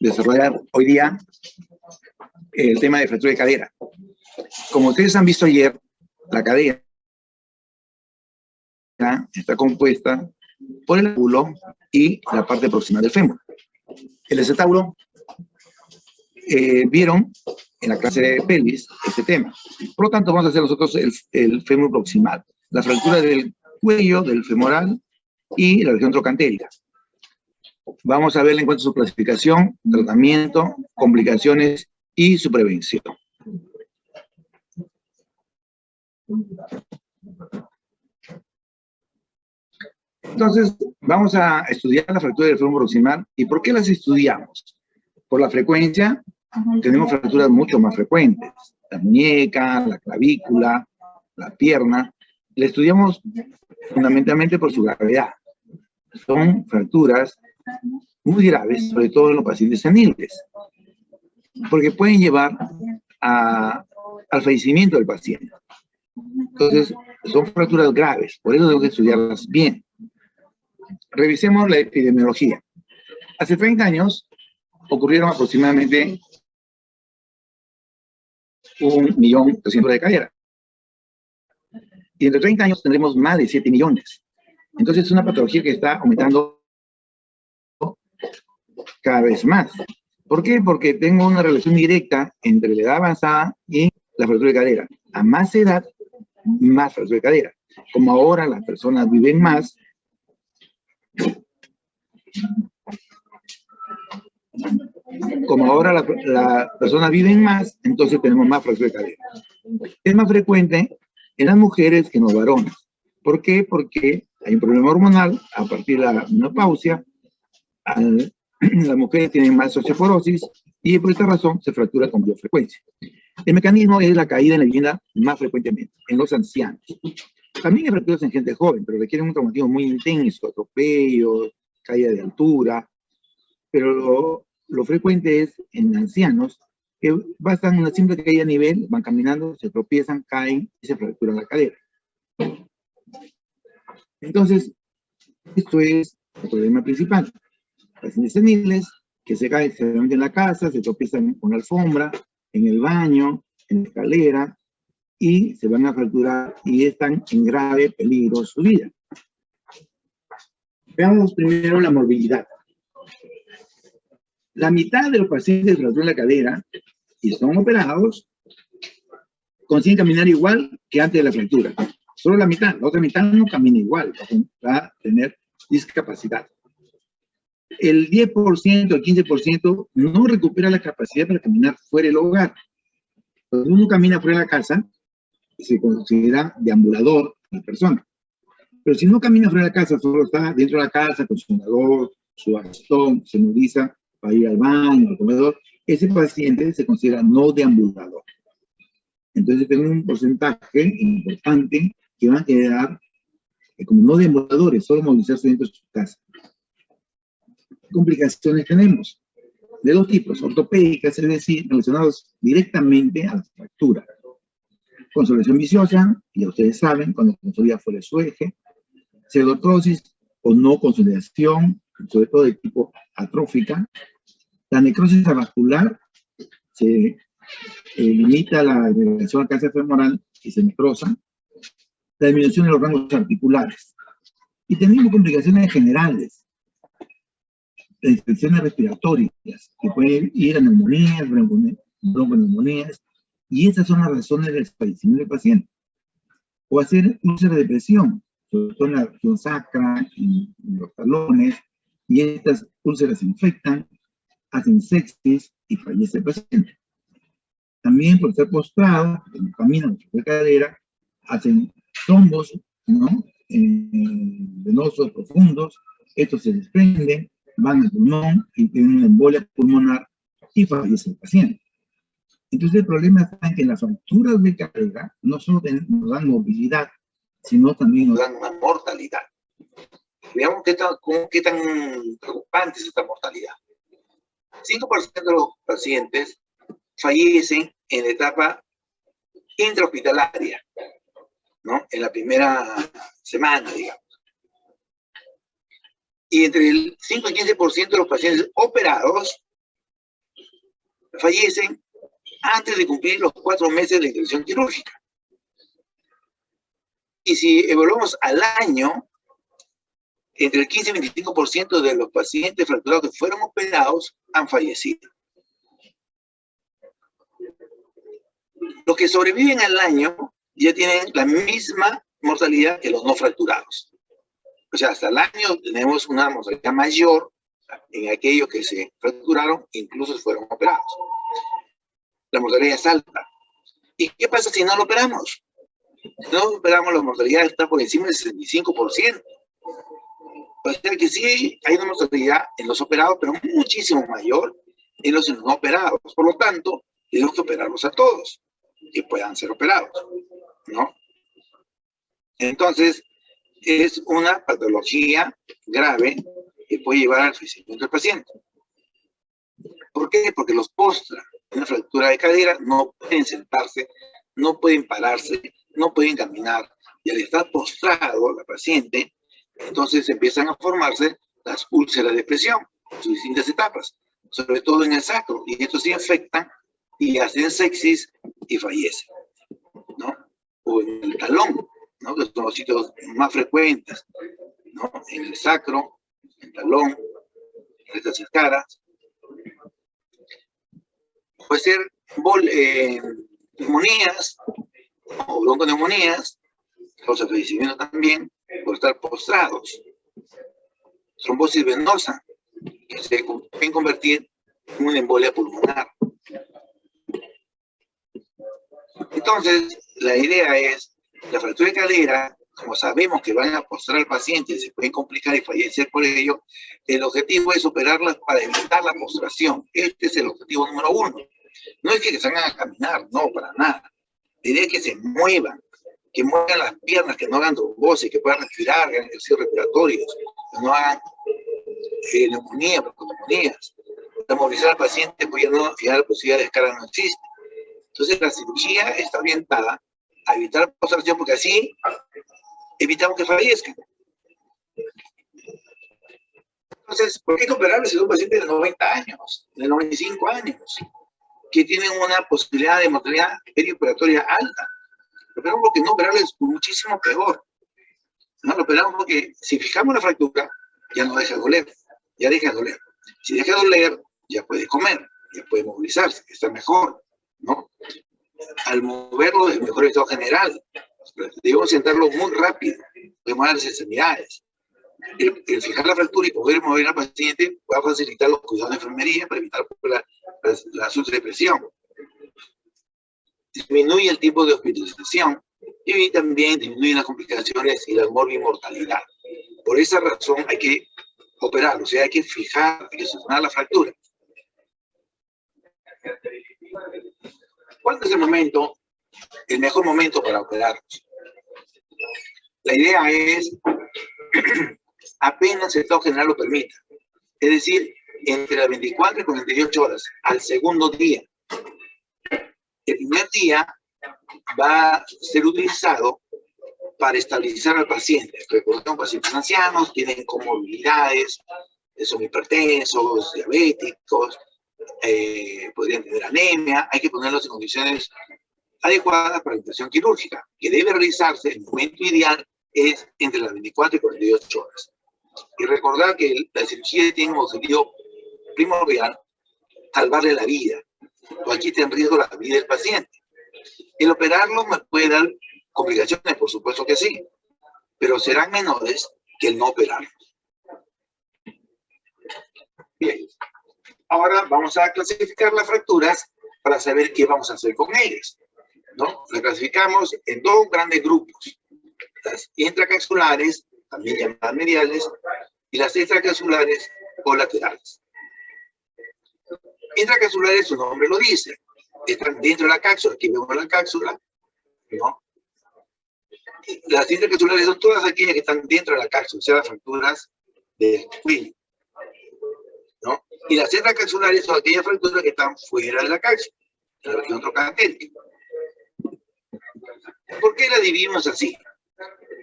desarrollar hoy día el tema de fractura de cadera. Como ustedes han visto ayer, la cadera está compuesta por el acetábulo y la parte proximal del fémur. El acetábulo, vieron en la clase de pelvis este tema. Por lo tanto, vamos a hacer nosotros el fémur proximal, la fractura del cuello, del femoral y la región trocantérica. Vamos a ver en cuanto a su clasificación, tratamiento, complicaciones y su prevención. Entonces, vamos a estudiar la fractura del fémur proximal. ¿Y por qué las estudiamos? Por la frecuencia, tenemos fracturas mucho más frecuentes. La muñeca, la clavícula, la pierna. La estudiamos fundamentalmente por su gravedad. Son fracturas muy graves, sobre todo en los pacientes seniles, porque pueden llevar al fallecimiento del paciente. Entonces, son fracturas graves, por eso tenemos que estudiarlas bien. Revisemos la epidemiología. Hace 30 años ocurrieron aproximadamente 1.300.000 de cadera. Y entre 30 años tendremos más de 7 millones. Entonces es una patología que está aumentando cada vez más. ¿Por qué? Porque tengo una relación directa entre la edad avanzada y la fractura de cadera. A más edad, más fractura de cadera. Como ahora las personas viven más, las personas viven más, entonces tenemos más fractura de cadera. Es más frecuente en las mujeres que en los varones. ¿Por qué? Porque hay un problema hormonal a partir de la menopausia. Las mujeres tienen más osteoporosis y por esta razón se fractura con mayor frecuencia. El mecanismo es la caída en la vivienda más frecuentemente, en los ancianos. También hay fracturas en gente joven, pero requieren un traumatismo muy intenso, atropellos, caída de altura, pero lo frecuente es en ancianos que bastan una simple caída a nivel, van caminando, se tropiezan, caen y se fracturan la cadera. Entonces, esto es el problema principal. Pacientes seniles que se caen generalmente en la casa, se tropiezan con la alfombra, en el baño, en la escalera, y se van a fracturar y están en grave peligro su vida. Veamos primero la morbilidad. La mitad de los pacientes que fracturan la cadera y son operados consiguen caminar igual que antes de la fractura. Solo la mitad, la otra mitad no camina igual, va a tener discapacidad. El 10%, el 15% no recupera la capacidad para caminar fuera del hogar. Cuando uno camina fuera de la casa, se considera deambulador la persona. Pero si no camina fuera de la casa, solo está dentro de la casa con su andador, su bastón, se moviliza para ir al baño, al comedor, ese paciente se considera no deambulador. Entonces tengo un porcentaje importante que van a quedar como no deambuladores, solo movilizarse dentro de su casa. ¿Qué complicaciones tenemos? De dos tipos, ortopédicas, es decir, relacionados directamente a la fractura. Consolidación viciosa, ya ustedes saben, cuando consolida fuera de su eje, pseudoartrosis o no consolidación, sobre todo de tipo atrófica. La necrosis avascular se limita la agregación al cáncer femoral y se necrosa. La disminución de los rangos articulares. Y tenemos complicaciones generales, infecciones respiratorias, que pueden ir a neumonías, bronconeumonías, y esas son las razones del fallecimiento del paciente. O hacer úlceras de presión, sobre todo en la región sacra, en los talones, y estas úlceras se infectan, hacen sepsis y fallece el paciente. También por estar postrado, en camino de cadera, hacen trombos, ¿no? Venosos profundos, estos se desprenden, van al pulmón y tienen una embolia pulmonar y fallece el paciente. Entonces el problema está en que las fracturas de cadera no solo nos dan movilidad, sino también nos dan una mortalidad. Veamos qué tan preocupante es esta mortalidad. 5% de los pacientes fallecen en la etapa intrahospitalaria, ¿no? En la primera semana, digamos. Y entre el 5 y 15% de los pacientes operados fallecen antes de cumplir los 4 meses de intervención quirúrgica. Y si evaluamos al año, entre el 15 y 25% de los pacientes fracturados que fueron operados han fallecido. Los que sobreviven al año ya tienen la misma mortalidad que los no fracturados. O sea, hasta el año tenemos una mortalidad mayor en aquellos que se fracturaron, incluso fueron operados. La mortalidad es alta. ¿Y qué pasa si no lo operamos? Si no operamos, la mortalidad está por encima del 65%. O sea que sí hay una mortalidad en los operados, pero muchísimo mayor en los no operados. Por lo tanto, tenemos que operarlos a todos que puedan ser operados, ¿no? Entonces, es una patología grave que puede llevar al fallecimiento del paciente. ¿Por qué? Porque los postra una fractura de cadera, no pueden sentarse, no pueden pararse, no pueden caminar. Y al estar postrado la paciente, entonces empiezan a formarse las úlceras de presión, en sus distintas etapas, sobre todo en el sacro, y estos se infectan y hacen sepsis y fallecen, ¿no? O en el talón, ¿no? Que son los sitios más frecuentes, ¿no? En el sacro, en el talón, en estas escaras. Puede ser neumonías o bronconeumonías, causa fallecimiento también por estar postrados. Trombosis venosa, que se pueden convertir en una embolia pulmonar. Entonces, la idea es, la fractura de cadera, como sabemos que van a postrar al paciente y se pueden complicar y fallecer por ello, el objetivo es operarlas para evitar la postración. Este es el objetivo número 1. No es que se hagan a caminar, no, para nada. La idea es que se muevan, que muevan las piernas, que no hagan trombosis, que puedan respirar, hagan ejercicios respiratorios, que no hagan neumonía, bronconeumonías. Para movilizar al paciente, pues ya la posibilidad de escala no existe. Entonces, la cirugía está orientada a evitar la postración, porque así evitamos que fallezcan. Entonces, ¿por qué hay que operarles a un paciente de 90 años, de 95 años, que tienen una posibilidad de mortalidad perioperatoria alta? Lo operamos porque no operarles es muchísimo peor. No lo operamos porque si fijamos la fractura, ya no deja de doler, ya deja de doler. Si deja de doler, ya puede comer, ya puede movilizarse, está mejor, ¿no? Al moverlo es mejor estado general. Debemos sentarlo muy rápido, podemos dar extremidades. El fijar la fractura y poder mover al paciente va a facilitar los cuidados de enfermería para evitar la subdepresión. Disminuye el tiempo de hospitalización y también disminuye las complicaciones y la morbimortalidad. Por esa razón hay que operar, o sea, hay que fijar, hay que solucionar la fractura. ¿Cuál es el mejor momento para operarlos? La idea es apenas el estado general lo permita. Es decir, entre las 24 y 48 horas, al segundo día. El primer día va a ser utilizado para estabilizar al paciente. Recordemos, pacientes ancianos tienen comorbilidades, son hipertensos, diabéticos, podrían tener anemia. Hay que ponerlos en condiciones adecuadas para la intervención quirúrgica, que debe realizarse, el momento ideal es entre las 24 y 48 horas. Y recordar que la cirugía tiene un objetivo primordial, salvarle la vida. O aquí está en riesgo la vida del paciente. El operarlo me puede dar complicaciones, por supuesto que sí, pero serán menores que el no operarlo. Bien, ahora vamos a clasificar las fracturas para saber qué vamos a hacer con ellas, ¿no? Las clasificamos en 2 grandes grupos: las intracapsulares, también llamadas mediales, y las extracapsulares o laterales. Intracapsulares, su nombre lo dice, están dentro de la cápsula. Aquí vemos la cápsula, ¿no? Las intracapsulares son todas aquellas que están dentro de la cápsula, o sea, las fracturas del cuello, ¿no? Y las extracapsulares son aquellas fracturas que están fuera de la cápsula, en la región trochanterica. ¿Por qué la dividimos así?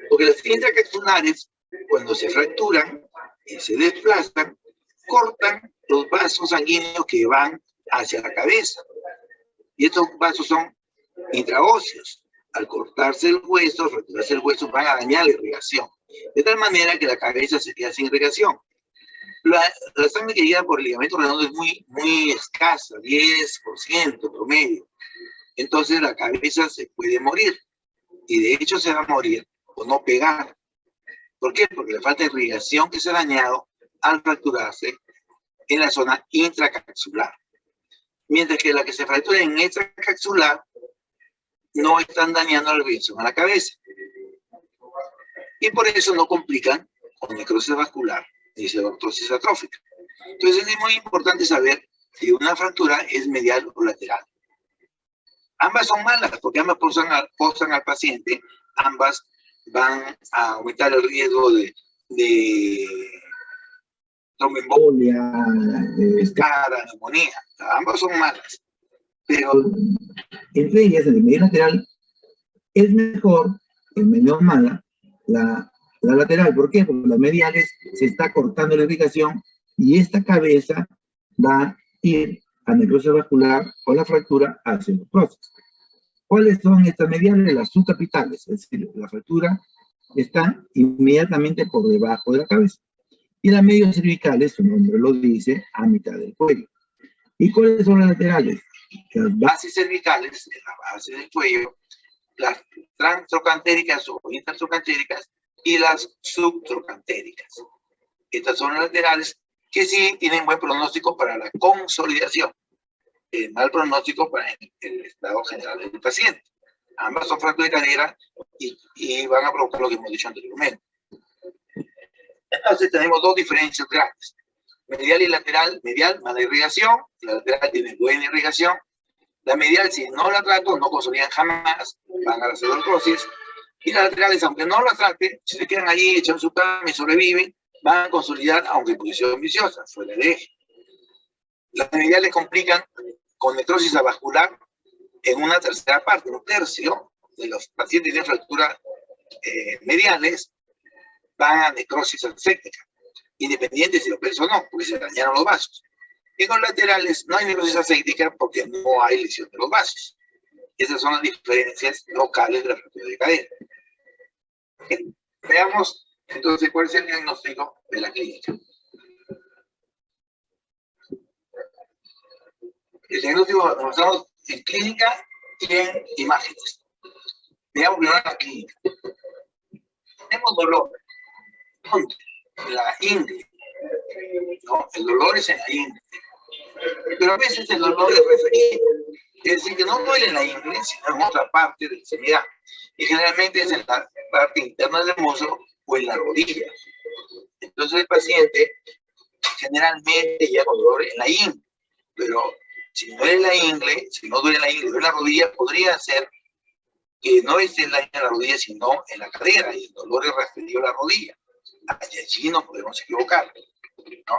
Porque las intracapsulares, cuando se fracturan y se desplazan, cortan los vasos sanguíneos que van hacia la cabeza. Y estos vasos son intraóseos. Al cortarse el hueso, fracturarse el hueso, van a dañar la irrigación. De tal manera que la cabeza se queda sin irrigación. La sangre que llega por el ligamento redondo es muy escasa, 10% promedio. Entonces la cabeza se puede morir. Y de hecho se va a morir o no pegar. ¿Por qué? Porque le falta irrigación que se ha dañado al fracturarse en la zona intracapsular. Mientras que la que se fractura en extracapsular no están dañando la irrigación a la cabeza. Y por eso no complican con necrosis vascular ni pseudoartrosis atrófica. Entonces es muy importante saber si una fractura es medial o lateral. Ambas son malas porque ambas posan al paciente, ambas van a aumentar el riesgo de tromboembolia, escara, neumonía. Ambas son malas. Pero entre ellas, en el medio lateral, es mejor, en medio mala, la lateral. ¿Por qué? Porque las mediales se está cortando la irrigación y esta cabeza va a ir a necrosis vascular o la fractura hacia necrosis. ¿Cuáles son estas mediales? Las subcapitales, es decir, la fractura está inmediatamente por debajo de la cabeza. Y las medios cervicales, su nombre lo dice, a mitad del cuello. ¿Y cuáles son las laterales? Las bases cervicales, en la base del cuello, las transtrocantéricas o intertrocantéricas y las subtrocantéricas. Estas son las laterales que sí tienen buen pronóstico para la consolidación. Mal pronóstico para el estado general del paciente. Ambas son fracturas de cadera y van a provocar lo que hemos dicho anteriormente. Entonces tenemos dos diferencias grandes. Medial y lateral. Medial, mala irrigación. La lateral tiene buena irrigación. La medial, si no la trato, no consolidan jamás. Van a la pseudoartrosis. Y las laterales, aunque no la trate, si se quedan allí, echan su cama y sobreviven, van a consolidar, aunque en posición viciosa, fuera de eje. Las mediales complican con necrosis avascular en una tercera parte, un tercio de los pacientes de fractura mediales van a necrosis aséptica, independiente si lo pensó o no, porque se dañaron los vasos. Y con laterales no hay necrosis aséptica porque no hay lesión de los vasos. Esas son las diferencias locales de la fractura de cadera. Bien, veamos entonces cuál es el diagnóstico de la clínica. El diagnóstico lo basamos en clínica y en imágenes. Veamos primero la clínica. Tenemos dolor. ¿Dónde? En la ingle. ¿No? El dolor es en la ingle. Pero a veces el dolor es referido. Es decir, que no duele en la ingle, sino en otra parte de la extremidad. Y generalmente es en la parte interna del muslo o en la rodilla. Entonces el paciente generalmente llega con dolor en la ingle. Pero si no duele en la ingle, si no duele en la ingle, duele en la rodilla, podría ser que no esté en la rodilla, sino en la cadera, y el dolor es referido a la rodilla. Allí no podemos equivocar, ¿no?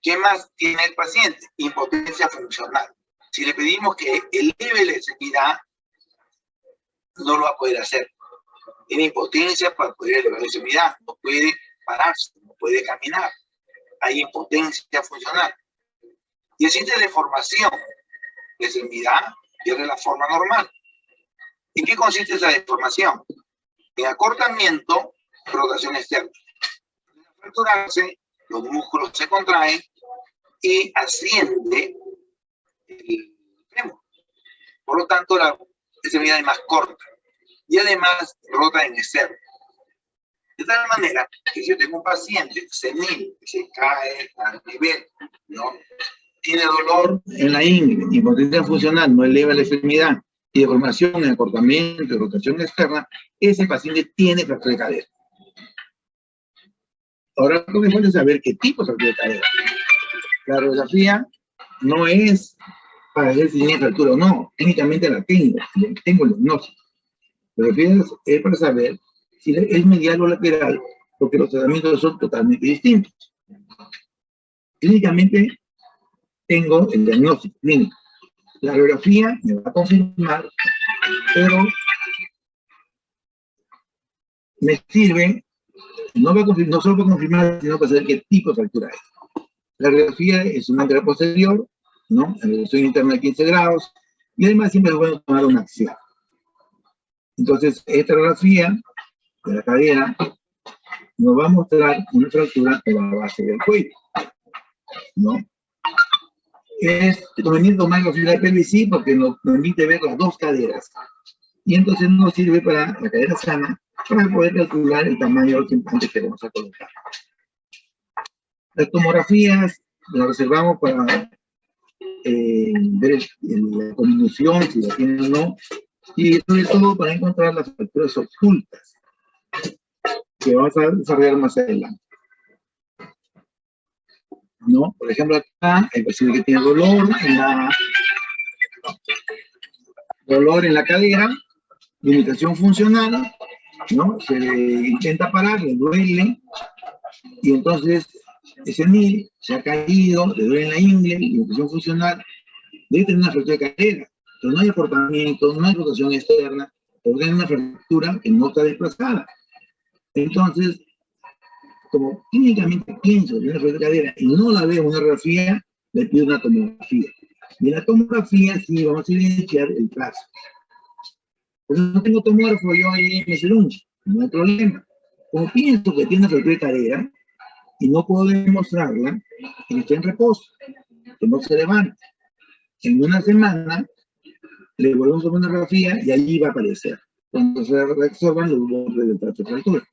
¿Qué más tiene el paciente? Impotencia funcional. Si le pedimos que eleve la extremidad, no lo va a poder hacer. Tiene impotencia para poder elevar la extremidad, no puede pararse, no puede caminar. Hay impotencia funcional. Y existe deformación. La extremidad pierde la forma normal. ¿En qué consiste esa deformación? En acortamiento, rotación externa. Al fracturarse, los músculos se contraen y asciende el fémur. Por lo tanto, la extremidad es más corta. Y además, rota en externo. De tal manera que si yo tengo un paciente senil que se cae al nivel, ¿no? Tiene dolor en la ingle, impotencia funcional, no eleva la extremidad, y deformación en acortamiento y rotación externa, ese paciente tiene fractura de cadera. Ahora lo que falta es saber qué tipo de fractura de cadera. La radiografía no es para ver si tiene fractura o no, técnicamente la tengo el diagnóstico. La radiografía es para saber si es medial o lateral, porque los tratamientos son totalmente distintos. Clínicamente tengo el diagnóstico clínico. La radiografía me va a confirmar, pero me sirve, no solo para confirmar, sino para saber qué tipo de fractura es. La radiografía es una antera posterior, ¿no? En reducción interna de 15 grados, y además siempre es bueno tomar una acción. Entonces, esta radiografía de la cadera nos va a mostrar una fractura de la base del cuello, ¿no? Es conveniente tomar la fibra de PVC porque nos permite ver las dos caderas. Y entonces nos sirve para la cadera sana, para poder calcular el tamaño del implante que vamos a colocar. Las tomografías las reservamos para ver la condición, si la tienen o no, y sobre todo para encontrar las fracturas ocultas que vamos a desarrollar más adelante. ¿No? Por ejemplo, acá el paciente que tiene dolor en la cadera, limitación funcional, ¿no? Se le intenta parar, le duele, y entonces ese NIL se ha caído, le duele en la ingle, limitación funcional, debe tener una fractura de cadera, pero no hay aportamiento, no hay rotación externa, porque tiene una fractura que no está desplazada. Entonces, como clínicamente pienso en una fractura de cadera y no la veo en una radiografía, le pido una tomografía. Y en la tomografía sí vamos a evidenciar el plazo. Pues no tengo tomógrafo yo ahí en ese lunch, no hay problema. Como pienso que tiene una fractura de cadera y no puedo demostrarla, que está en reposo, que no se levanta. En una semana le volvemos a poner una radiografía y allí va a aparecer, cuando se reabsorban los bordes del trato de fractura.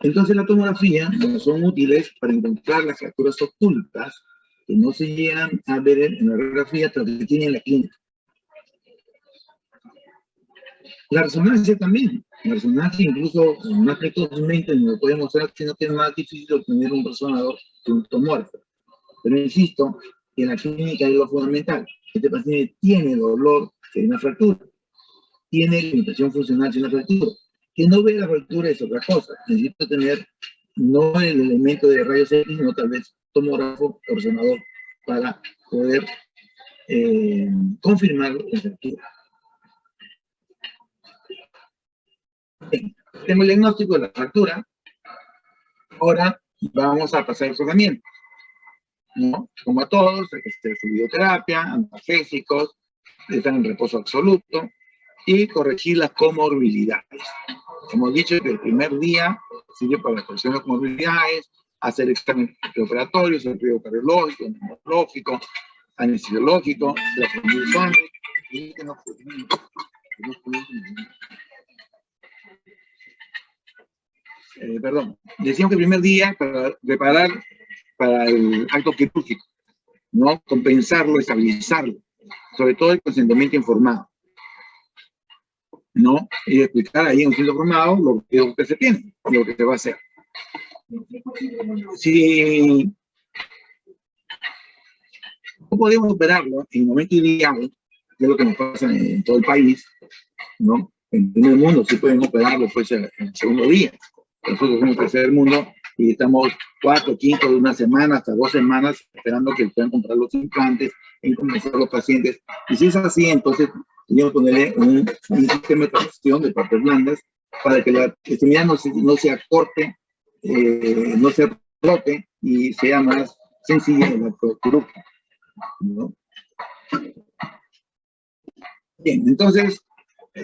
Entonces la tomografía son útiles para encontrar las fracturas ocultas que no se llegan a ver en la radiografía, pero que tienen la clínica. La resonancia también. La resonancia incluso más precozmente nos puede mostrar que no es más difícil obtener un resonador que un tomógrafo. Pero insisto, que en la clínica es lo fundamental. Este paciente tiene dolor de una fractura, tiene limitación funcional de una fractura. Que no ve la fractura es otra cosa. Necesito tener no el elemento de rayos X, sino tal vez tomógrafo o resonador para poder confirmar la fractura. Bien, tengo el diagnóstico de la fractura. Ahora vamos a pasar al tratamiento, ¿no? Como a todos, hay que hacer fisioterapia, analgésicos, estar en reposo absoluto y corregir las comorbilidades. Hemos dicho que el primer día sirve para la corrección de las comorbilidades, hacer exámenes preoperatorios, el periodo cardiológico, neurológico, anestesiológico, la función de sangre, y que no decíamos que el primer día para preparar para el acto quirúrgico, ¿no? Compensarlo, estabilizarlo, sobre todo el consentimiento informado, ¿no? Y explicar ahí en un consentimiento informado lo que se tiene, lo que se va a hacer. Si no podemos operarlo en el momento ideal, que es lo que nos pasa en todo el país, ¿no? En el mundo sí pueden operarlo pues, en el segundo día. Nosotros somos el tercer mundo y estamos 4, 5 de una semana hasta 2 semanas esperando que puedan comprar los implantes, en convencer a los pacientes. Y si es así, entonces tenemos que ponerle un sistema de tracción de partes blandas para que la extremidad no se acorte, no se rote y sea más sencilla el acto quirúrgico, ¿no? Bien, entonces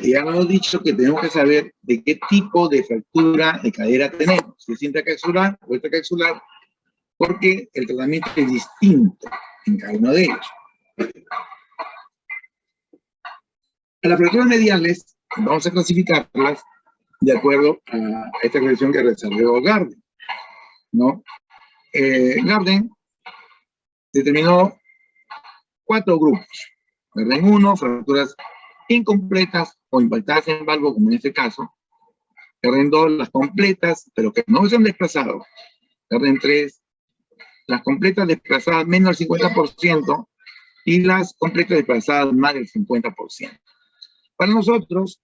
ya hemos dicho que tenemos que saber de qué tipo de fractura de cadera tenemos, si es intracapsular o extracapsular, porque el tratamiento es distinto en cada uno de ellos. A las fracturas mediales vamos a clasificarlas de acuerdo a esta clasificación que desarrolló Garden, ¿no? Garden determinó 4 grupos. Garden 1, fracturas incompletas o impactadas en valvo, como en este caso. Garden 2, las completas, pero que no se han desplazado. Garden 3, las completas desplazadas menos del 50% y las completas desplazadas más del 50%. Para nosotros,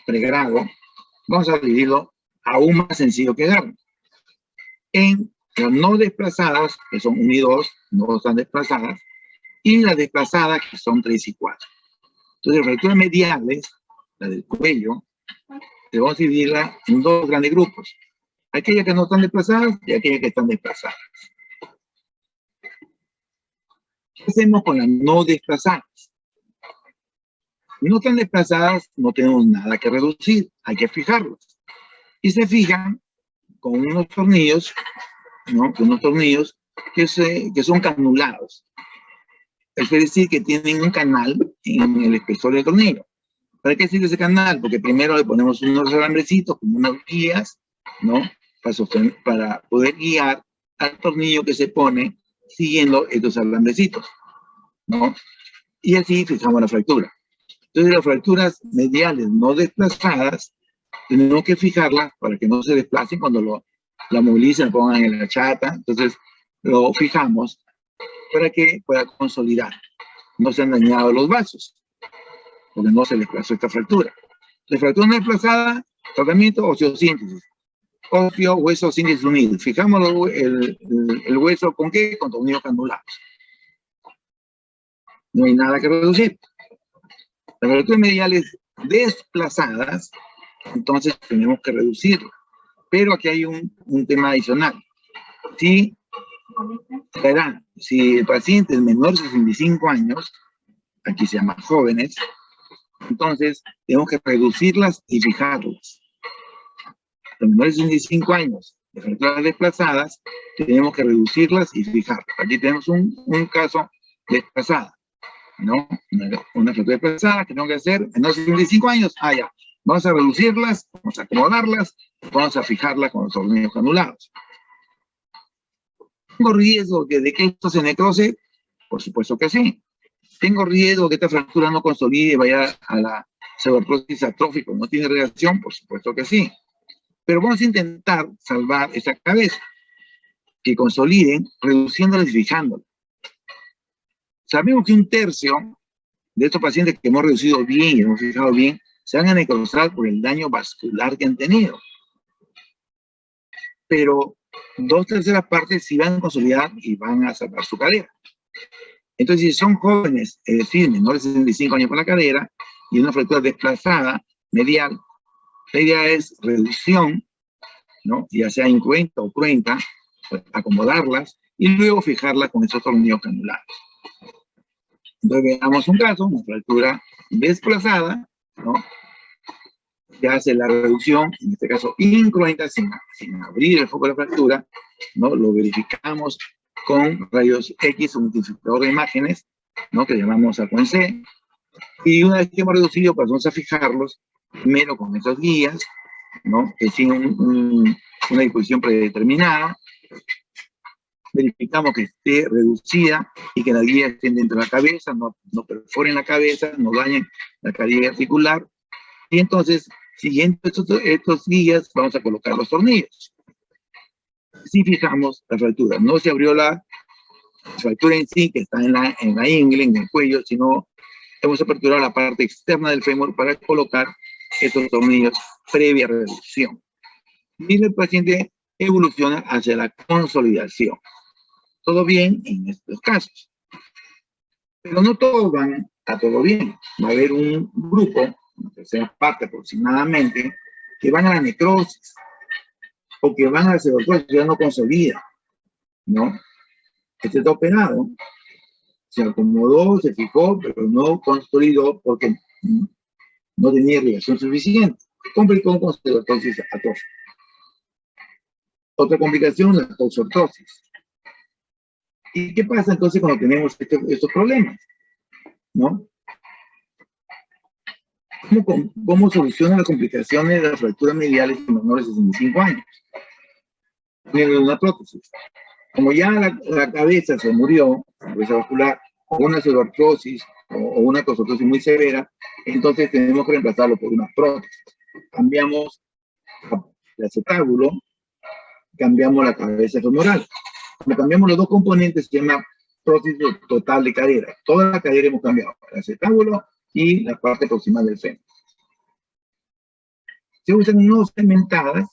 pregrado, vamos a dividirlo aún más sencillo que Garden. En las no desplazadas, que son 1 y 2, no están desplazadas, y las desplazadas, que son 3 y 4. Entonces, las fracturas mediales, la del cuello, vamos a dividirla en 2 grandes grupos. Aquellas que no están desplazadas y aquellas que están desplazadas. ¿Qué hacemos con las no desplazadas? No están desplazadas, no tenemos nada que reducir, hay que fijarlas. Y se fijan con unos tornillos, ¿no? Con unos tornillos que son canulados. Es decir, que tienen un canal en el espesor del tornillo. ¿Para qué sirve ese canal? Porque primero le ponemos unos alambrecitos, como unas guías, ¿no? Para poder guiar al tornillo que se pone siguiendo estos alambrecitos, ¿no? Y así fijamos la fractura. Entonces, las fracturas mediales no desplazadas, tenemos que fijarlas para que no se desplacen cuando la movilicen, la pongan en la chata. Entonces, lo fijamos para que pueda consolidar. No se han dañado los vasos, porque no se desplazó esta fractura. La fractura no desplazada, tratamiento, osteosíntesis. Osteo, hueso, síntesis unido. Fijamos el hueso con qué? Con tornillos canulados. No hay nada que reducir. Las fracturas mediales desplazadas, entonces tenemos que reducirlo. Pero aquí hay un tema adicional. Si el paciente es menor de 65 años, aquí se llaman jóvenes, entonces tenemos que reducirlas y fijarlas. Los menores de 65 años de fracturas desplazadas, tenemos que reducirlas y fijarlas. Aquí tenemos un caso desplazada, ¿no? Una fractura desplazada que tengo que hacer en los 65 años. Ya. Vamos a reducirlas, vamos a acomodarlas, vamos a fijarlas con los tornillos canulados. ¿Tengo riesgo de que esto se necrose? Por supuesto que sí. ¿Tengo riesgo de que esta fractura no consolide y vaya a la pseudoartrosis atrófica? ¿No tiene reacción? Por supuesto que sí. Pero vamos a intentar salvar esa cabeza, que consoliden, reduciéndola y fijándola. Sabemos que 1/3 de estos pacientes que hemos reducido bien y hemos fijado bien, se van a necrosar por el daño vascular que han tenido. Pero 2/3 partes sí van a consolidar y van a salvar su cadera. Entonces, si son jóvenes, es decir, menores de 65 años con la cadera, y una fractura desplazada, medial, la idea es reducción, ¿no? Ya sea incruenta o cruenta, pues, acomodarlas y luego fijarlas con esos tornillos canulados. Entonces veamos un caso, una fractura desplazada, ¿no? Se hace la reducción, en este caso incruenta, sin abrir el foco de la fractura, ¿no? Lo verificamos con rayos X, un multiplicador de imágenes, ¿no? Que llamamos C. Y una vez que hemos reducido, pasamos a fijarlos primero con esas guías, ¿no? Que tienen una disposición predeterminada. Verificamos que esté reducida y que las guías estén dentro de la cabeza, no perforen la cabeza, no dañen la cavidad articular. Y entonces, siguiendo estos guías, vamos a colocar los tornillos. Si fijamos la fractura, no se abrió la fractura en sí, que está en la ingle, en el cuello, sino hemos aperturado la parte externa del fémur para colocar estos tornillos previa reducción. Y el paciente evoluciona hacia la consolidación. Todo bien en estos casos. Pero no todos van a todo bien. Va a haber un grupo, una tercera parte aproximadamente, que van a la necrosis o que van a la pseudoartrosis, ya no consolida, ¿no? Este está operado, se acomodó, se fijó, pero no consolidó porque no tenía irrigación suficiente. Complicó con pseudoartrosis atrófica. Otra complicación, la toxoartrosis. ¿Y qué pasa entonces cuando tenemos estos problemas? ¿No? ¿Cómo solucionan las complicaciones de las fracturas mediales en menores de 65 años? Tienen una prótesis. Como ya la cabeza se murió, la cabeza vascular, o una pseudoartrosis o una toxoartrosis muy severa, entonces tenemos que reemplazarlo por una prótesis. Cambiamos el acetábulo, cambiamos la cabeza femoral. Cuando cambiamos los dos componentes, se llama prótesis total de cadera. Toda la cadera hemos cambiado, el acetábulo y la parte proximal del fémur. Se usan no cementadas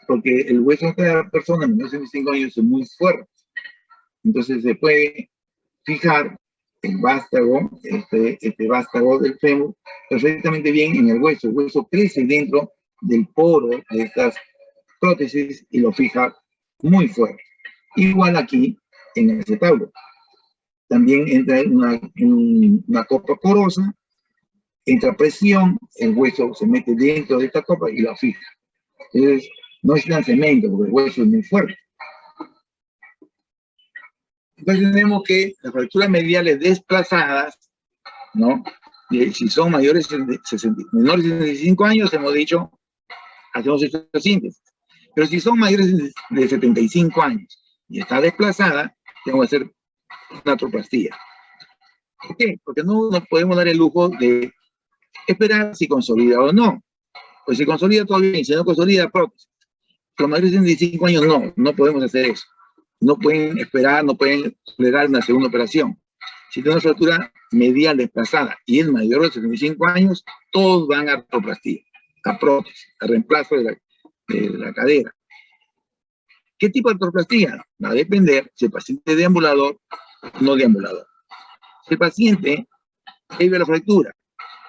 porque el hueso de cada persona en menos de 65 años es muy fuerte. Entonces se puede fijar el vástago, este vástago del fémur, perfectamente bien en el hueso. El hueso crece dentro del poro de estas prótesis y lo fija muy fuerte. Igual aquí en el acetábulo. también entra una copa porosa, entra presión, el hueso se mete dentro de esta copa y la fija. Entonces, no es tan cemento, porque el hueso es muy fuerte. Entonces tenemos que las fracturas mediales desplazadas, ¿no? Y si son menores de 65 años, hemos dicho, hacemos esta síntesis. Pero si son mayores de 75 años y está desplazada, tenemos que hacer una artroplastía. ¿Por qué? Porque no nos podemos dar el lujo de esperar si consolida o no. Pues si consolida todo bien, si no consolida, prótesis. Los mayores de 75 años no podemos hacer eso. No pueden esperar, no pueden tolerar una segunda operación. Si tiene una fractura medial desplazada y es mayor de 75 años, todos van a artroplastía, a prótesis, a reemplazo de la cadera. ¿Qué tipo de artroplastía? Va a depender si el paciente es deambulador o no deambulador. Si el paciente vive la fractura,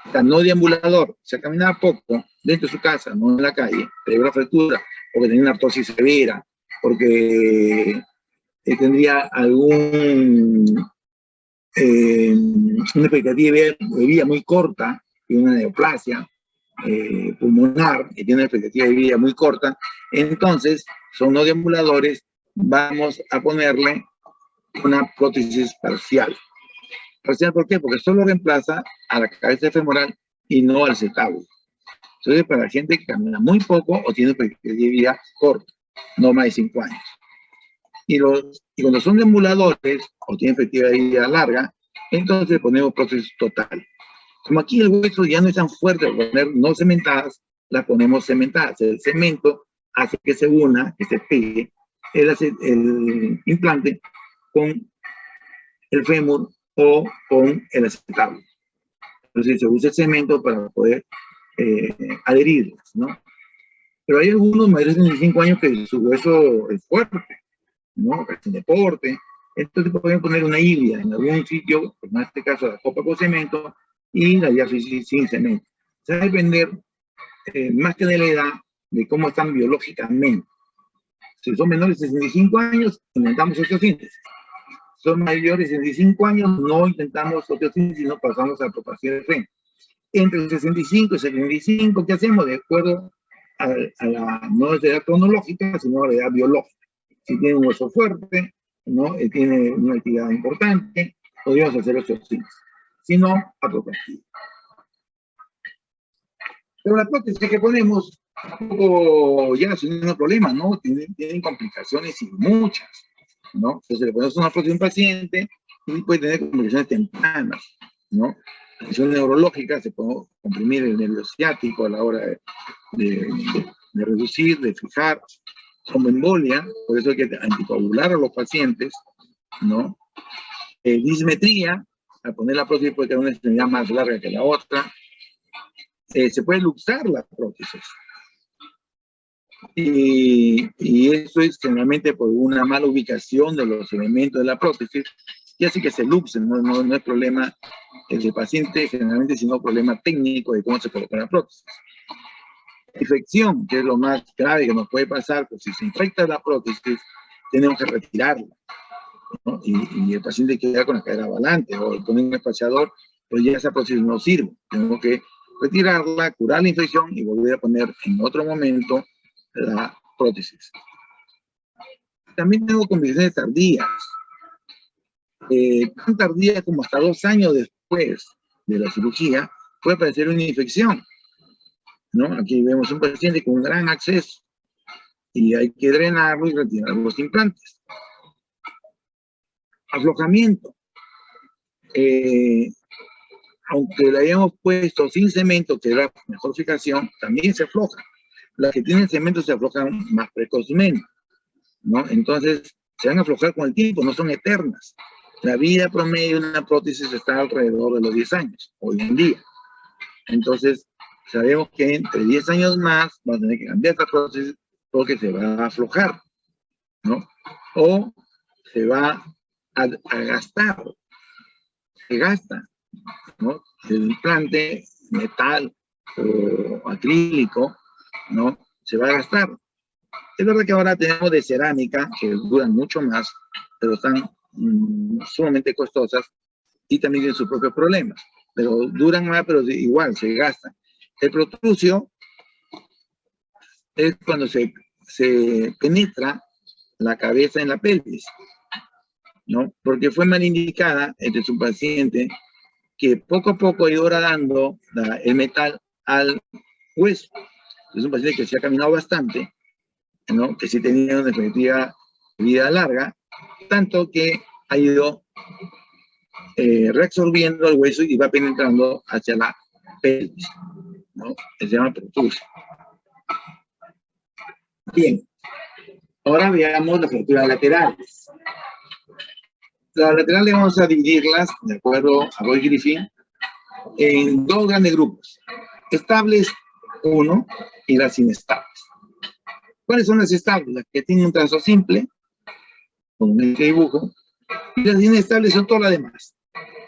está no deambulador, se caminaba poco dentro de su casa, no en la calle, pero la fractura, porque tenía una artrosis severa, porque tendría una expectativa de vida muy corta, y una neoplasia pulmonar, que tiene una expectativa de vida muy corta, entonces son no deambuladores, vamos a ponerle una prótesis parcial. ¿Parcial por qué? Porque solo reemplaza a la cabeza femoral y no al acetábulo. Entonces, para la gente que camina muy poco o tiene expectativa de vida corta, no más de 5 años. Y cuando son deambuladores o tienen expectativa de vida larga, entonces ponemos prótesis total. Como aquí el hueso ya no es tan fuerte para poner no cementadas, las ponemos cementadas. El cemento hace que se una, que se pegue el implante con el fémur o con el acetábulo. Entonces se usa el cemento para poder adherirlas, ¿no? Pero hay algunos mayores de 65 años que su hueso es fuerte, ¿no? Que hacen deporte. Entonces pueden poner una híbrida en algún sitio, como en este caso la copa con cemento, y la diáfisis sin cemento. Se va a depender más que de la edad, de cómo están biológicamente. Si son menores de 65 años, intentamos osteosíntesis. Si son mayores de 65 años, no intentamos osteosíntesis, sino pasamos a artroplastía de frente. Entre 65 y 75, ¿qué hacemos? De acuerdo a la no edad cronológica, sino a la edad biológica. Si tiene un hueso fuerte, ¿no? Tiene una actividad importante, podríamos hacer osteosíntesis. Si no, artroplastía. Pero la prótesis que ponemos, tampoco ya no problemas, ¿no? Tienen complicaciones y muchas, ¿no? Entonces le ponemos una prótesis a un paciente y puede tener complicaciones tempranas, ¿no? Complicación neurológica, se puede comprimir el nervio ciático a la hora de reducir, de fijar, tromboembolia, por eso hay que anticoagular a los pacientes, ¿no? Dismetría, al poner la prótesis puede tener una extremidad más larga que la otra. Se puede luxar la prótesis. Y eso es generalmente por una mala ubicación de los elementos de la prótesis, y hace que se luxen, no es problema del paciente generalmente, sino problema técnico de cómo se coloca la prótesis. Infección, que es lo más grave que nos puede pasar, pues si se infecta la prótesis, tenemos que retirarla, ¿no? Y el paciente queda con la cadera avalante, o con un espaciador, pero ya esa prótesis no sirve, tenemos que retirarla, curar la infección y volver a poner en otro momento la prótesis. También tengo complicaciones tardías, tan tardías como hasta 2 años después de la cirugía puede aparecer una infección, ¿no? Aquí vemos un paciente con un gran acceso y hay que drenarlo y retirar los implantes. Aflojamiento. Aunque le hayamos puesto sin cemento, que era mejor fijación, también se afloja. Las que tienen cemento se aflojan más precozmente, ¿no? Entonces, se van a aflojar con el tiempo, no son eternas. La vida promedio de una prótesis está alrededor de los 10 años, hoy en día. Entonces, sabemos que entre 10 años más va a tener que cambiar esta prótesis porque se va a aflojar, ¿no? O se va a gastar, se gasta, ¿no? El implante metal o acrílico, ¿no? Se va a gastar. Es verdad que ahora tenemos de cerámica que duran mucho más, pero están sumamente costosas y también tienen sus propios problemas, pero duran más, pero igual se gastan. El protrucio es cuando se penetra la cabeza en la pelvis, ¿no? Porque fue mal indicada entre su paciente que poco a poco ha ido dando el metal al hueso. Es un paciente que se ha caminado bastante, ¿no? Que sí tenía una efectiva vida larga, tanto que ha ido reabsorbiendo el hueso y va penetrando hacia la pelvis, ¿no? Se llama protrusión. Bien, ahora veamos las fracturas laterales. Las laterales vamos a dividirlas, de acuerdo a Roy Griffin, en dos grandes grupos. Estables, uno, y las inestables. ¿Cuáles son las estables? Las que tienen un trazo simple, con este dibujo, y las inestables son todas las demás,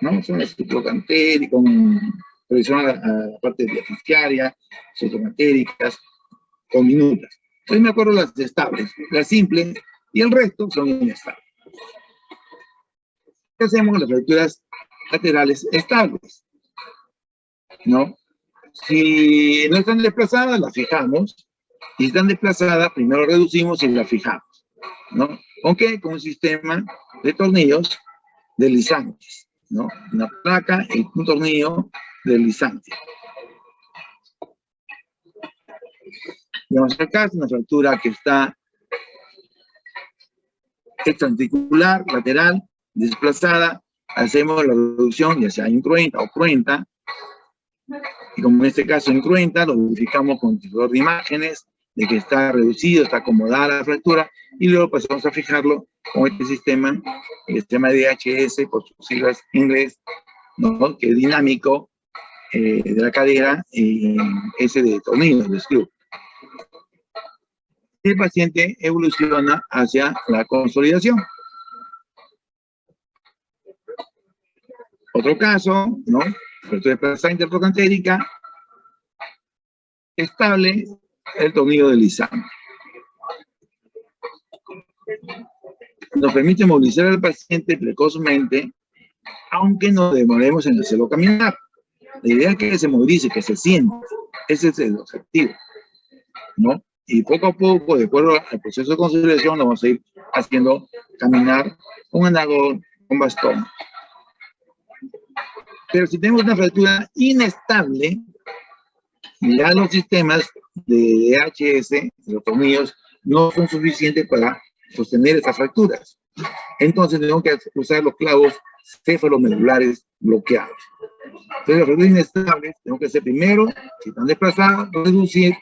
¿no? Son las suprocantéricas, con proyección a la parte diafisaria, suprocantéricas, con minutas. Entonces me acuerdo las estables, las simples, y el resto son inestables. ¿Qué hacemos con las fracturas laterales estables? ¿No? Si no están desplazadas, las fijamos. Si están desplazadas, primero reducimos y las fijamos, ¿no? ¿Con qué? Con un sistema de tornillos deslizantes, ¿no? Una placa y un tornillo deslizante. Vamos acá, es una fractura que está extraarticular, lateral, desplazada. Hacemos la reducción, ya sea incruenta o cruenta. Y como en este caso incruenta, lo verificamos con el de imágenes de que está reducido, está acomodada la fractura, y luego pasamos a fijarlo con este sistema, el sistema de DHS, por sus siglas en inglés, ¿no? Que es dinámico de la cadera, ese de tornillos, de screw. El paciente evoluciona hacia la consolidación. Otro caso, ¿no? Fractura desplazada intertrocantérica, estable, el tornillo deslizante. Nos permite movilizar al paciente precozmente, aunque nos demoremos en hacerlo caminar. La idea es que se movilice, que se sienta. Ese es el objetivo, ¿no? Y poco a poco, de acuerdo al proceso de consolidación, lo vamos a ir haciendo caminar con andador, con bastón. Pero si tenemos una fractura inestable, ya los sistemas de DHS, los tornillos, no son suficientes para sostener estas fracturas. Entonces tenemos que usar los clavos cefalomedulares bloqueados. Entonces las fracturas inestables tenemos que hacer primero, si están desplazadas, reducir,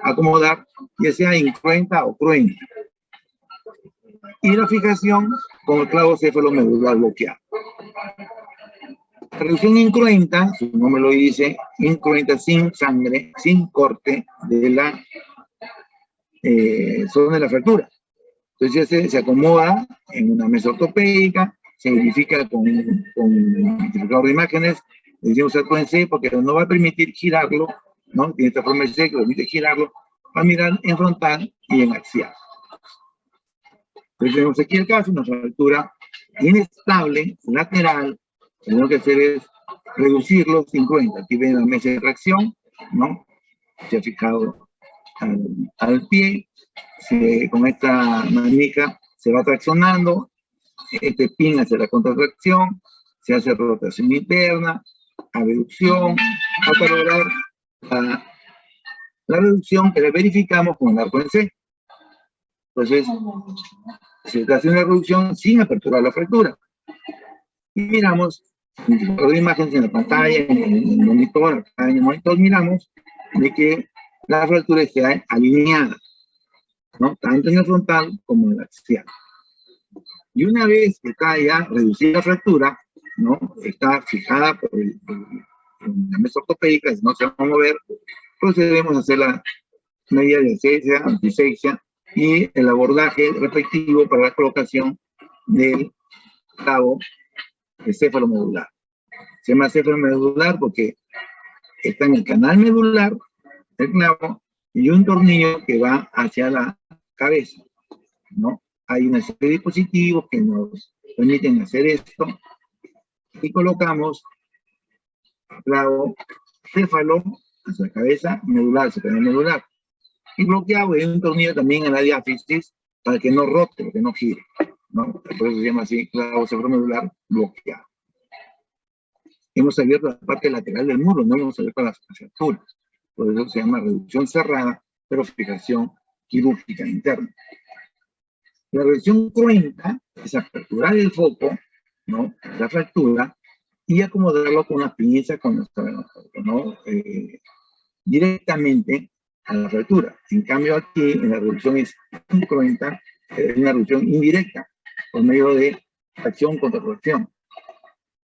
acomodar, ya sea incruenta o cruenta. Y la fijación con el clavo cefalomedular bloqueado. La reducción incruenta, su nombre lo dice, incruenta sin sangre, sin corte de la zona de la fractura. Entonces se acomoda en una mesa ortopédica, se verifica con identificador de imágenes, le decimos al CNC porque no va a permitir girarlo, ¿no? Tiene esta forma de C que permite girarlo, va a mirar en frontal y en axial. Entonces tenemos aquí el caso, una fractura inestable, lateral. Lo que tenemos que hacer es reducirlo 50. Aquí ven la mesa de tracción, ¿no? Se ha fijado al pie, con esta manija se va traccionando, este pin hace la contratracción, se hace rotación interna, abducción, hasta lograr la reducción que la verificamos con el arco en C. Entonces, se hace una reducción sin aperturar la fractura. Y miramos, de imágenes en la pantalla, en el monitor, acá en el monitor miramos de que la fractura esté alineada, ¿no? Tanto en el frontal como en el axial. Y una vez que está ya reducida la fractura, ¿no? Está fijada por la mesa ortopédica, no se va a mover, procedemos a hacer la medida de asepsia, antisepsia y el abordaje respectivo para la colocación del clavo cefalomedular. Se llama cefalomedular porque está en el canal medular, el clavo, y un tornillo que va hacia la cabeza, ¿no? Hay una serie de dispositivos que nos permiten hacer esto y colocamos clavo céfalo hacia la cabeza, medular, medular. Y bloqueado en un tornillo también en la diáfisis para que no rote, para que no gire, ¿no? Por eso se llama así, clavo cefalomedular bloqueado. Hemos abierto la parte lateral del muro, no hemos abierto las fracturas. Por eso se llama reducción cerrada, pero fijación quirúrgica interna. La reducción cruenta es aperturar el foco, ¿no? La fractura, y acomodarlo con una pinza ¿no? Directamente a la fractura. En cambio aquí, en la reducción es cruenta, es una reducción indirecta, por medio de acción contra fracción.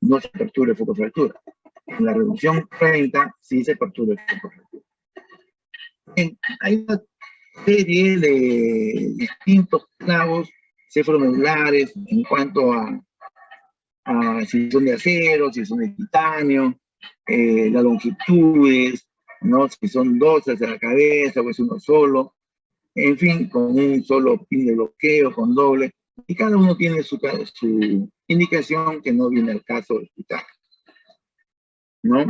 No se apertura el foco fractura. En la reducción cruenta sí se apertura el foco fractura. Hay una serie de distintos clavos cefalomedulares en cuanto a si son de acero, si son de titanio, las longitudes, ¿no? Si son dos hacia la cabeza o es uno solo, en fin, con un solo pin de bloqueo, con doble, y cada uno tiene su indicación que no viene al caso de explicar. ¿No?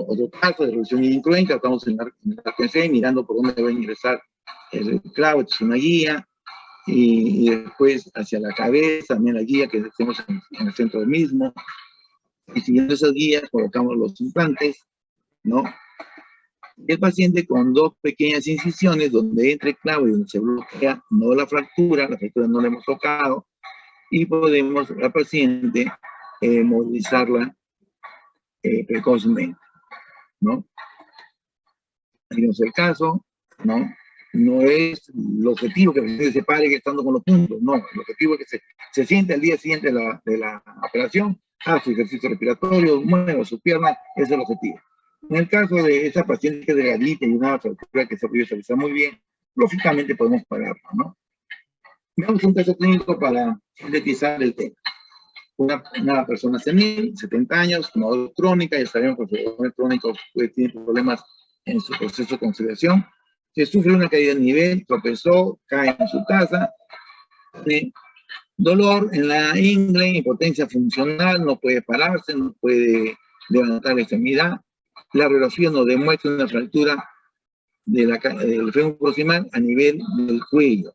Otro caso de reducción incruenta, estamos en la PC mirando por dónde va a ingresar el clavo, es una guía, y después hacia la cabeza, también la guía que hacemos en el centro del mismo, y siguiendo esas guías colocamos los implantes, ¿no? El paciente con dos pequeñas incisiones donde entra el clavo y donde se bloquea, no la fractura no la hemos tocado, y podemos, la paciente, movilizarla precozmente, ¿no? Aquí no es el caso, ¿no? No es el objetivo que el paciente se pare estando con los puntos, no. El objetivo es que se siente al día siguiente de la operación, hace su ejercicio respiratorio, mueve sus piernas, ese es el objetivo. En el caso de esa paciente que es delgadita y una fractura que se puede visualizar muy bien, lógicamente podemos pararla, ¿no? Veamos un caso clínico para sintetizar el tema. Una persona senil, 70 años, con dolor crónica, ya sabemos que el dolor crónico tiene problemas en su proceso de conciliación, se sufre una caída de nivel, tropezó, cae en su casa, dolor en la ingle, impotencia funcional, no puede pararse, no puede levantar la extremidad, la radiografía nos demuestra una fractura del fémur proximal a nivel del cuello,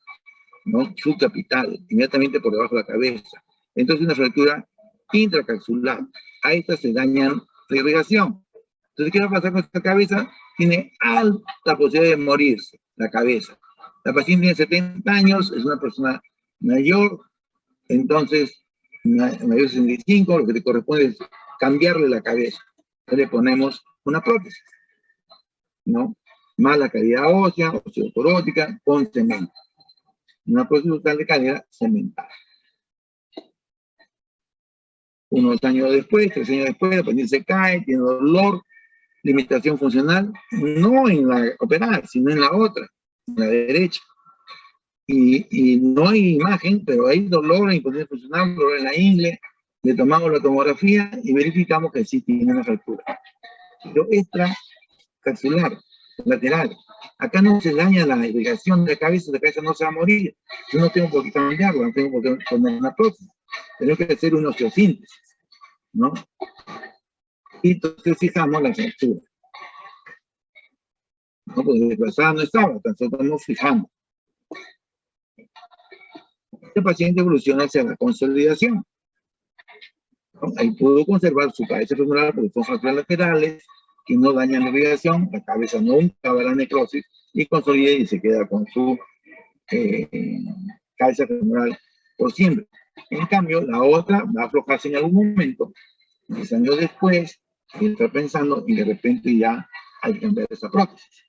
¿no? Subcapital, inmediatamente por debajo de la cabeza. Entonces una fractura intracapsular. A esta se daña la irrigación. Entonces, ¿qué va a pasar con esta cabeza? Tiene alta posibilidad de morirse, la cabeza. La paciente tiene 70 años, es una persona mayor, entonces, mayor de 65, lo que le corresponde es cambiarle la cabeza. Entonces le ponemos una prótesis, ¿no? Mala calidad ósea, osteoporótica, con cemento. Una prótesis total de cadera cementada. Unos años después, 3 años después, la paciente se cae, tiene dolor, limitación funcional, no en la operada, sino en la otra, en la derecha. Y no hay imagen, pero hay dolor, impotencia funcional, dolor en la ingle, le tomamos la tomografía y verificamos que sí tiene una fractura. Pero extracapsular, lateral. Acá no se daña la irrigación de la cabeza no se va a morir. Yo no tengo por qué cambiarlo, no tengo por qué poner una prótesis. Tenemos que hacer una osteosíntesis, ¿no? Y entonces fijamos la fractura. No, pues desplazada no estaba, nosotros estamos fijando. Este paciente evoluciona hacia la consolidación. ¿No? Ahí pudo conservar su cabeza femoral porque son fracturas laterales que no dañan la irrigación, la cabeza nunca va a la necrosis y consolida y se queda con su cabeza femoral por siempre. En cambio, la otra va a aflojarse en algún momento, 10 años después, y está pensando y de repente ya hay que cambiar esa prótesis.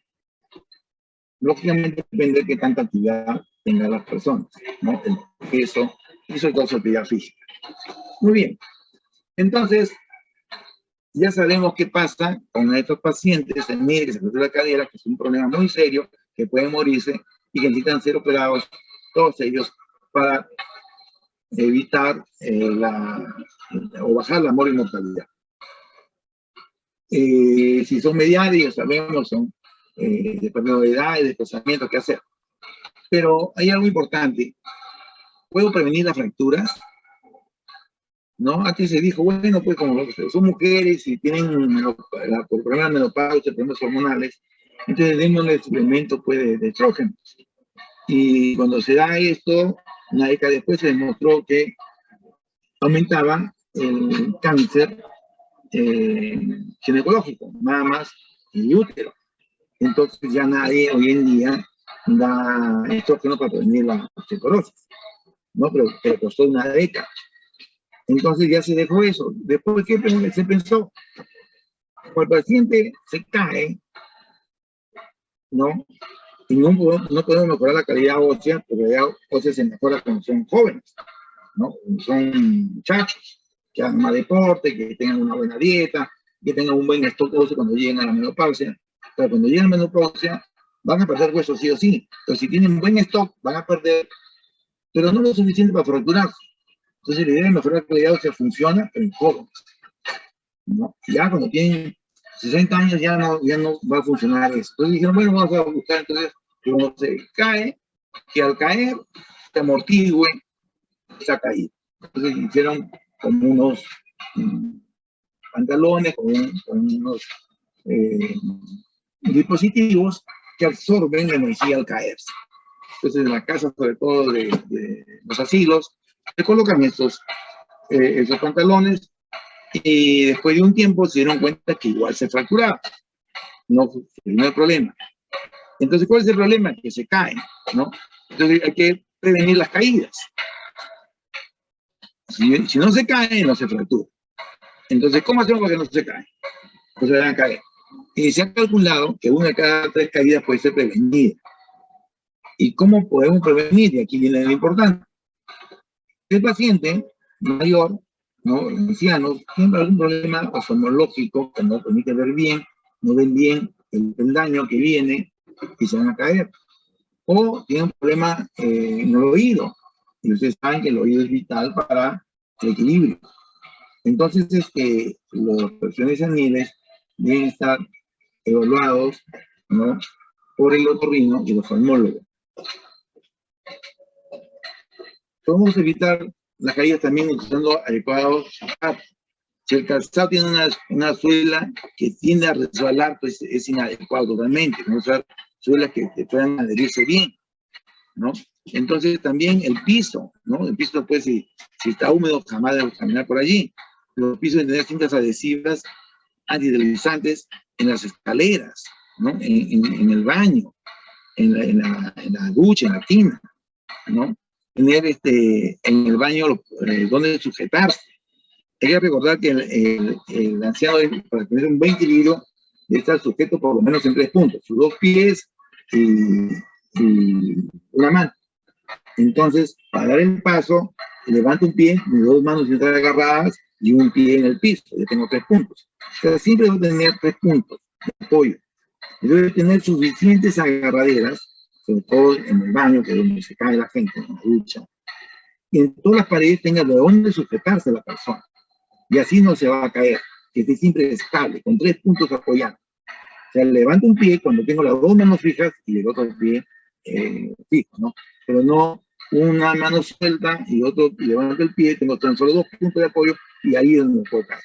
Lógicamente depende de qué tanta actividad tengan las personas, ¿no? El peso y sobre todo su actividad física. Muy bien. Entonces, ya sabemos qué pasa con estos pacientes en que se fractura la cadera, que es un problema muy serio, que pueden morirse y que necesitan ser operados, todos ellos, para evitar o bajar la mortalidad. Si son mediáticos, sabemos, son dependiendo de edad y desplazamiento que hacer. Pero hay algo importante. ¿Puedo prevenir las fracturas? ¿no? Aquí se dijo, bueno, pues como son mujeres y tienen por problema de menopausia, problemas hormonales, entonces démosle el suplemento pues, de estrógeno. Y cuando se da esto, una década después se demostró que aumentaba el cáncer ginecológico, mamas y útero. Entonces ya nadie hoy en día da estrógeno para prevenir la osteoporosis, ¿no? Pero costó una década. Entonces ya se dejó eso. Después, ¿qué se pensó? Cuando el paciente se cae, ¿no? Y no podemos mejorar la calidad ósea, porque la calidad ósea se mejora cuando son jóvenes, ¿no? Cuando son muchachos, que hagan más deporte, que tengan una buena dieta, que tengan un buen stock óseo cuando lleguen a la menopausia. Pero cuando lleguen a la menopausia, van a perder hueso sí o sí. Entonces, si tienen buen stock, van a perder, pero no lo suficiente para fracturarse. Entonces, la idea de mejorar la calidad ósea funciona, pero en jóvenes, ¿no? Ya cuando tienen 60 años ya no va a funcionar eso. Entonces dijeron, bueno, vamos a buscar entonces que uno se cae, que al caer se amortigue esa caída. Entonces hicieron como unos pantalones, con unos dispositivos que absorben la energía al caerse. Entonces en la casa, sobre todo de los asilos, se colocan esos pantalones y después de un tiempo se dieron cuenta que igual se fracturaba. No hay problema. Entonces, ¿cuál es el problema? Que se caen, ¿no? Entonces hay que prevenir las caídas. Si no se caen, no se fractura. Entonces, ¿cómo hacemos para que no se caen? Pues se van a caer. Y se ha calculado que una de cada 3 caídas puede ser prevenida. ¿Y cómo podemos prevenir? Y aquí viene lo importante. El paciente mayor, ¿no? Ancianos, tiene algún problema oftalmológico que no permite ver bien, no ven bien el daño que viene y se van a caer. O tiene un problema en el oído. Y ustedes saben que el oído es vital para el equilibrio. Entonces, los profesionales seniles deben estar evaluados, ¿no? Por el otorrino y el oftalmólogo. Podemos evitar las caídas también utilizando adecuados zapatos. Si el calzado tiene una suela que tiende a resbalar, pues es inadecuado totalmente. No usar suelas que puedan adherirse bien, ¿no? Entonces también el piso, ¿no? El piso, pues, si está húmedo, jamás debemos caminar por allí. Los pisos deben tener cintas adhesivas antideslizantes en las escaleras, ¿no? En el baño, en la ducha, en la tina, ¿no? Tener en el baño donde sujetarse. Hay que recordar que el anciano, para tener un buen equilibrio, debe estar sujeto por lo menos en 3 puntos: sus 2 pies y una mano. Entonces, para dar el paso, levanto un pie, mis 2 manos están agarradas y un pie en el piso. Yo tengo 3 puntos. O sea, siempre debo tener 3 puntos de apoyo. Y debo tener suficientes agarraderas, sobre todo en el baño, que es donde se cae la gente, en la ducha. Y en todas las paredes tenga de dónde sujetarse la persona. Y así no se va a caer, que esté siempre estable, con 3 puntos apoyados. O sea, levanto un pie cuando tengo las 2 manos fijas y el otro pie fijo, ¿no? Pero no una mano suelta y otro levanto el pie, tengo tan solo 2 puntos de apoyo y ahí es donde puedo caer.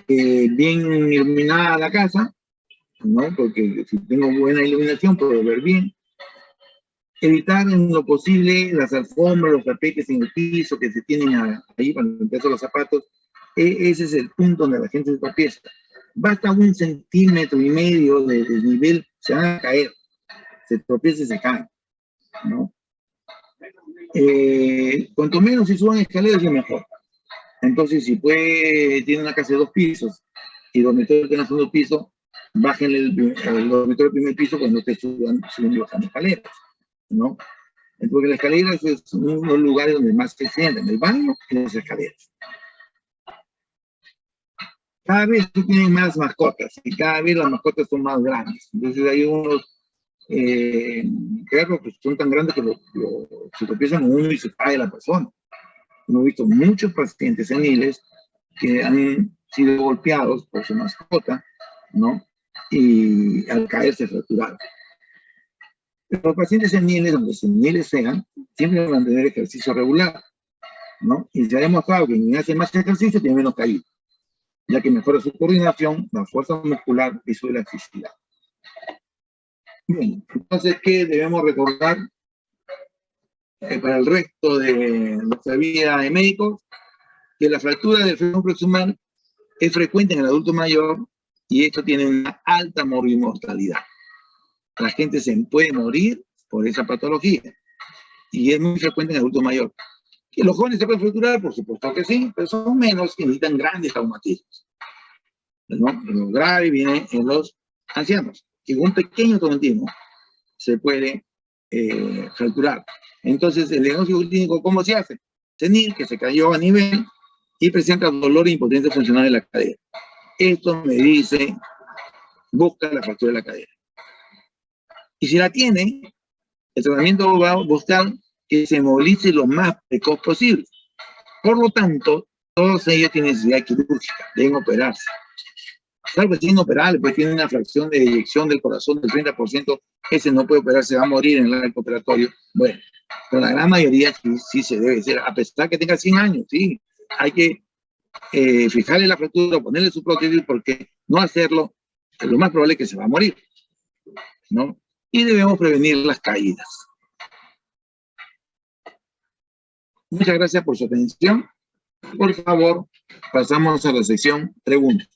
Bien iluminada la casa, ¿no? Porque si tengo buena iluminación puedo ver bien. Evitar en lo posible las alfombras, los tapetes en el piso que se tienen ahí para limpiarse los zapatos. Ese es el punto donde la gente se tropieza. Basta 1,5 centímetros de desnivel, se van a caer. Se tropieza y se caen, ¿no? Cuanto menos se suban escaleras, es mejor. Entonces, si tiene una casa de 2 pisos y el dormitorio tiene un segundo piso, bajen el dormitorio del primer piso cuando te suban y bajan escaleras, ¿no? Porque las escaleras es uno de los lugares donde más se sientan, el baño y las escaleras. Cada vez tienen más mascotas y cada vez las mascotas son más grandes. Entonces hay unos perros que son tan grandes que se tropiezan con uno y se cae la persona. Hemos visto muchos pacientes seniles que han sido golpeados por su mascota, ¿no? Y al caer se fracturaron. Pero los pacientes seniles, aunque seniles sean, siempre van a tener ejercicio regular. ¿no? Y se ha demostrado que quien hace más ejercicio tiene menos caída, ya que mejora su coordinación, la fuerza muscular y su elasticidad. Bien, entonces, ¿qué debemos recordar para el resto de nuestra vida de médicos? Que la fractura del fémur proximal es frecuente en el adulto mayor y esto tiene una alta mortalidad. La gente se puede morir por esa patología y es muy frecuente en el adulto mayor. ¿Que los jóvenes se pueden fracturar? Por supuesto que sí, pero son menos que necesitan grandes traumatismos, ¿no? Lo grave viene en los ancianos, que un pequeño traumatismo se puede fracturar. Entonces, el diagnóstico clínico, ¿cómo se hace? Senil, que se cayó a nivel y presenta dolor e impotencia funcional en la cadera. Esto me dice, busca la fractura de la cadera. Y si la tiene, el tratamiento va a buscar que se movilice lo más precoz posible. Por lo tanto, todos ellos tienen necesidad quirúrgica, deben operarse. Claro que tienen operable, pues tiene una fracción de eyección del corazón del 30%, ese no puede operarse, va a morir en el acto operatorio. Bueno, pero la gran mayoría sí se debe hacer, a pesar que tenga 100 años, sí. Hay que fijarle la fractura, ponerle su prótesis, porque no hacerlo, lo más probable es que se va a morir, ¿no? Y debemos prevenir las caídas. Muchas gracias por su atención. Por favor, pasamos a la sección preguntas.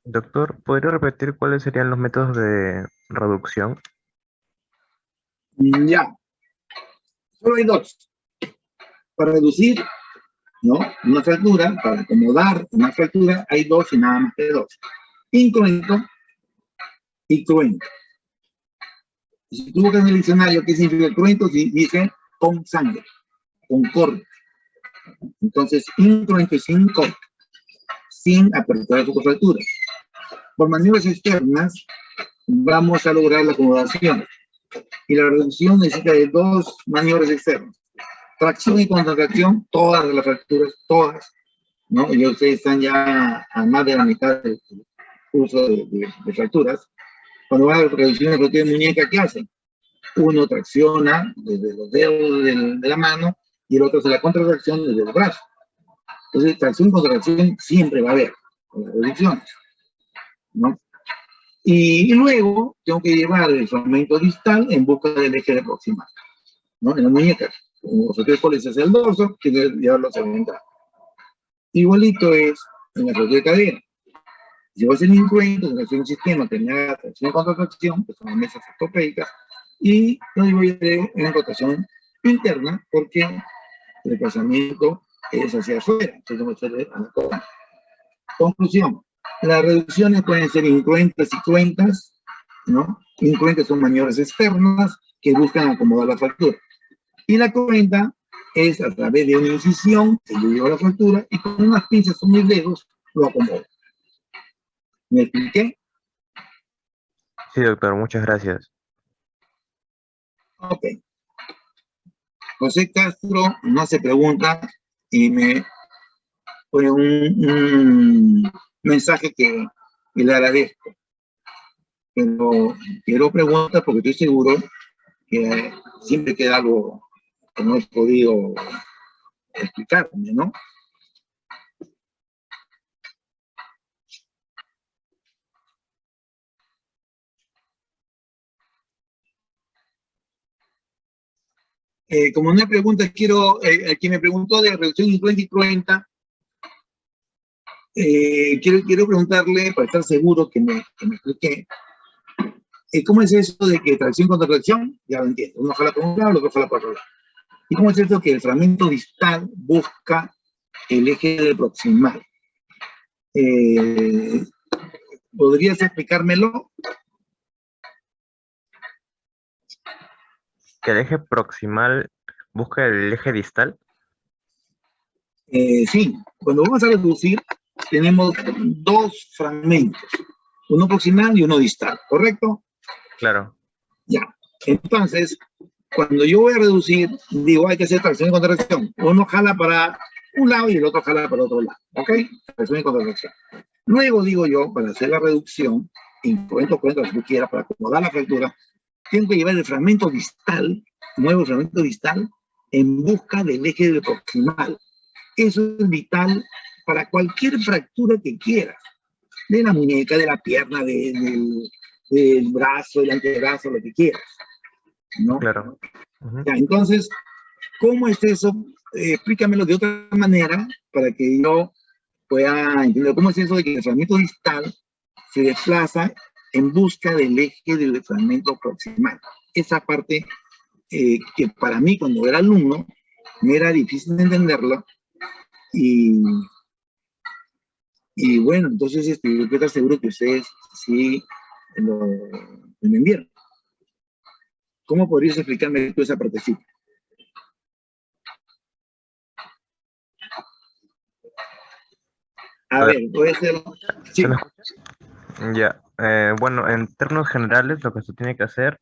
Doctor, ¿podría repetir cuáles serían los métodos de reducción? Ya, solo hay dos. Para reducir, ¿no?, una fractura, para acomodar una fractura, hay dos y nada más que dos. Incruento y cruento. Si tú buscas en el diccionario qué significa cruento, dice con sangre, con corte. Entonces, incruento y sin corte, sin apertura de su fractura. Por maniobras externas, vamos a lograr la acomodación. Y la reducción necesita de dos maniobras externas. Tracción y contracción, todas las fracturas, todas, ¿no? Y ustedes están ya a más de la mitad del curso de fracturas. Cuando va a reducir la fractura de muñeca, ¿qué hacen? Uno tracciona desde los dedos de la mano y el otro hace la contracción desde el brazo. Entonces, tracción y contracción siempre va a haber con las reducciones, ¿no? Y luego tengo que llevar el fragmento distal en busca del eje proximal, ¿no? En la muñeca, como los tres polis hacia el dorso, tiene que llevarlo hacia la entrada. Igualito es en la fractura de cadera. Si voy a hacer incruento, voy a hacer un sistema que me haga tracción y contracción, que son las mesas ortopédicas, y lo voy a hacer en rotación interna, porque el desplazamiento es hacia afuera. Entonces voy a hacer a la columna. Conclusión. Las reducciones pueden ser incruentas y cruentas, ¿no? Incruentas son maniobras externas que buscan acomodar la fractura. Y la cruenta es a través de una incisión que yo llevo la fractura y con unas pinzas o mis dedos lo acomodo. ¿Me expliqué? Sí, doctor, muchas gracias. Ok. José Castro no hace pregunta y me pone un mensaje que le agradezco. Pero quiero preguntas porque estoy seguro que siempre queda algo que no he podido explicarme, ¿no? Como no hay preguntas, quiero, quien me preguntó de reducción incruenta y cruenta, quiero preguntarle, para estar seguro que me explique, ¿cómo es eso de que tracción contra tracción? Ya lo entiendo, uno jala por un lado, el otro jala por otro lado. ¿Y cómo es eso que el fragmento distal busca el eje proximal? ¿Podrías explicármelo? ¿Que el eje proximal busca el eje distal? Sí, cuando vamos a reducir, tenemos dos fragmentos, uno proximal y uno distal, ¿correcto? Claro. Ya, entonces, cuando yo voy a reducir, digo, hay que hacer tracción y contracción. Uno jala para un lado y el otro jala para otro lado, ¿ok? Tracción y contracción. Luego, digo yo, para hacer la reducción, en cuento, si tú quieras, para acomodar la fractura, tengo que llevar el fragmento distal, muevo el fragmento distal en busca del eje del proximal. Eso es vital para cualquier fractura que quieras, de la muñeca, de la pierna, del brazo, del antebrazo, lo que quieras, ¿no? Claro. Ujú. Ya, entonces, ¿cómo es eso? Explícamelo de otra manera para que yo pueda entender cómo es eso de que el fragmento distal se desplaza en busca del eje del fragmento proximal. Esa parte que para mí cuando era alumno me era difícil de entenderlo y bueno, entonces yo quiero estar seguro que ustedes sí lo entendieron. ¿Cómo podrías explicarme tú esa partecita? A A ver, ver, puede ser... ¿se Sí, me escucha? Ya. Bueno, en términos generales, lo que se tiene que hacer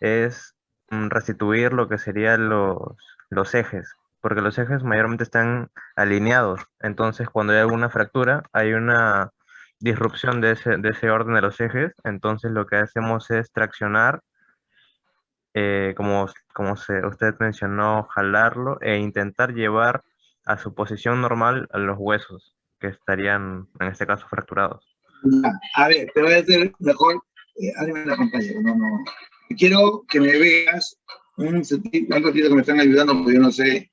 es restituir lo que serían los ejes, porque los ejes mayormente están alineados. Entonces, cuando hay alguna fractura, hay una disrupción de ese orden de los ejes. Entonces, lo que hacemos es traccionar, usted mencionó, jalarlo e intentar llevar a su posición normal a los huesos, que estarían, en este caso, fracturados. ya. A ver, te voy a hacer mejor, ábreme la pantalla, no. Quiero que me veas un ratito que me están ayudando, porque yo no sé